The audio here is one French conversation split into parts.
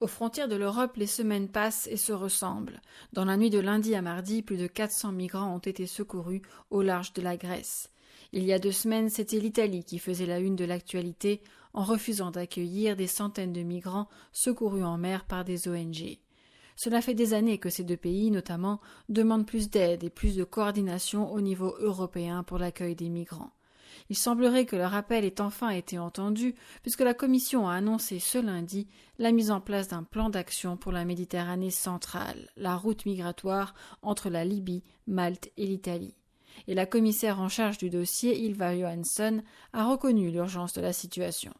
Aux frontières de l'Europe, les semaines passent et se ressemblent. Dans la nuit de lundi à mardi, plus de 400 migrants ont été secourus au large de la Grèce. Il y a 2 semaines, c'était l'Italie qui faisait la une de l'actualité en refusant d'accueillir des centaines de migrants secourus en mer par des ONG. Cela fait des années que ces 2 pays, notamment, demandent plus d'aide et plus de coordination au niveau européen pour l'accueil des migrants. Il semblerait que leur appel ait enfin été entendu, puisque la Commission a annoncé ce lundi la mise en place d'un plan d'action pour la Méditerranée centrale, la route migratoire entre la Libye, Malte et l'Italie. Et la commissaire en charge du dossier, Ylva Johansson, a reconnu l'urgence de la situation.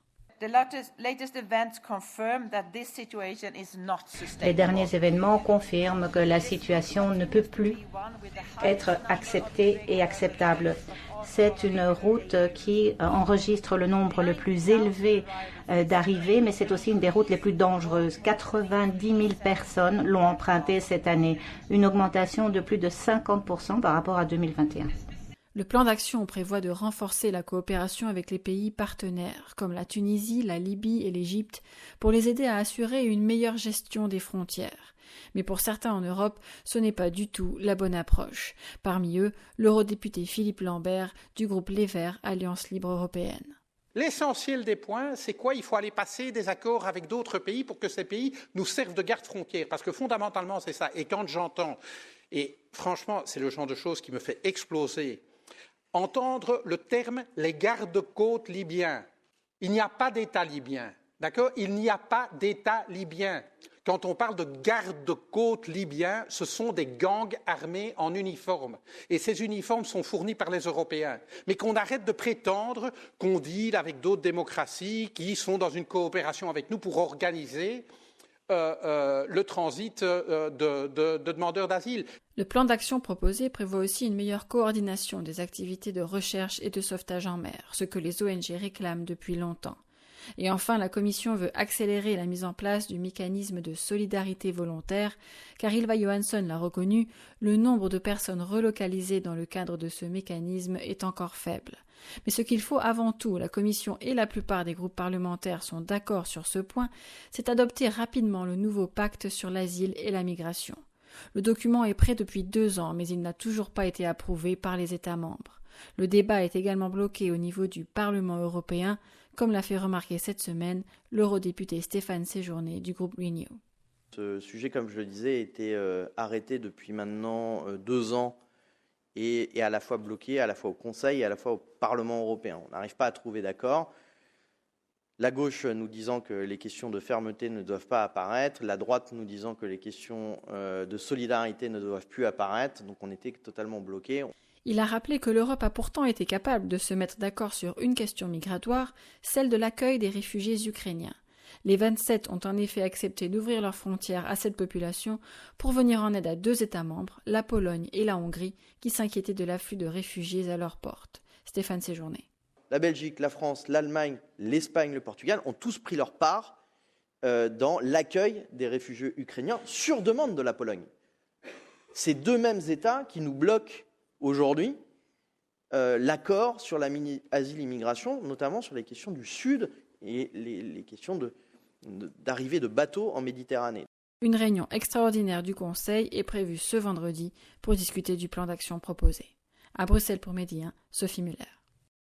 Les derniers événements confirment que la situation ne peut plus être acceptée et acceptable. C'est une route qui enregistre le nombre le plus élevé d'arrivées, mais c'est aussi une des routes les plus dangereuses. 90 000 personnes l'ont empruntée cette année, une augmentation de plus de 50% par rapport à 2021. Le plan d'action prévoit de renforcer la coopération avec les pays partenaires, comme la Tunisie, la Libye et l'Égypte, pour les aider à assurer une meilleure gestion des frontières. Mais pour certains en Europe, ce n'est pas du tout la bonne approche. Parmi eux, l'eurodéputé Philippe Lambert du groupe Les Verts, Alliance Libre Européenne. L'essentiel des points, c'est quoi? Il faut aller passer des accords avec d'autres pays pour que ces pays nous servent de garde-frontière. Parce que fondamentalement, c'est ça. Et quand j'entends, et franchement, c'est le genre de choses qui me fait exploser, entendre le terme « les gardes-côtes libyens ». Il n'y a pas d'État libyen, d'accord? Il n'y a pas d'État libyen. Quand on parle de gardes-côtes libyens, ce sont des gangs armés en uniforme. Et ces uniformes sont fournis par les Européens. Mais qu'on arrête de prétendre qu'on deal avec d'autres démocraties qui sont dans une coopération avec nous pour organiser le transit de demandeurs d'asile. Le plan d'action proposé prévoit aussi une meilleure coordination des activités de recherche et de sauvetage en mer, ce que les ONG réclament depuis longtemps. Et enfin, la Commission veut accélérer la mise en place du mécanisme de solidarité volontaire, car Ylva Johansson l'a reconnu, le nombre de personnes relocalisées dans le cadre de ce mécanisme est encore faible. Mais ce qu'il faut avant tout, la Commission et la plupart des groupes parlementaires sont d'accord sur ce point, c'est adopter rapidement le nouveau pacte sur l'asile et la migration. Le document est prêt depuis 2 ans, mais il n'a toujours pas été approuvé par les États membres. Le débat est également bloqué au niveau du Parlement européen, comme l'a fait remarquer cette semaine l'eurodéputé Stéphane Séjourné du groupe Renew. Ce sujet, comme je le disais, a été arrêté depuis maintenant 2 ans et à la fois bloqué, à la fois au Conseil et à la fois au Parlement européen. On n'arrive pas à trouver d'accord. La gauche nous disant que les questions de fermeté ne doivent pas apparaître, la droite nous disant que les questions de solidarité ne doivent plus apparaître, donc on était totalement bloqués. Il a rappelé que l'Europe a pourtant été capable de se mettre d'accord sur une question migratoire, celle de l'accueil des réfugiés ukrainiens. Les 27 ont en effet accepté d'ouvrir leurs frontières à cette population pour venir en aide à 2 États membres, la Pologne et la Hongrie, qui s'inquiétaient de l'afflux de réfugiés à leurs portes. Stéphane Séjourné. La Belgique, la France, l'Allemagne, l'Espagne, le Portugal ont tous pris leur part dans l'accueil des réfugiés ukrainiens sur demande de la Pologne. Ces 2 mêmes États qui nous bloquent aujourd'hui l'accord sur l'asile-immigration, notamment sur les questions du Sud et les questions d'arrivée de bateaux en Méditerranée. Une réunion extraordinaire du Conseil est prévue ce vendredi pour discuter du plan d'action proposé. À Bruxelles pour Midi 1, Sophie Muller.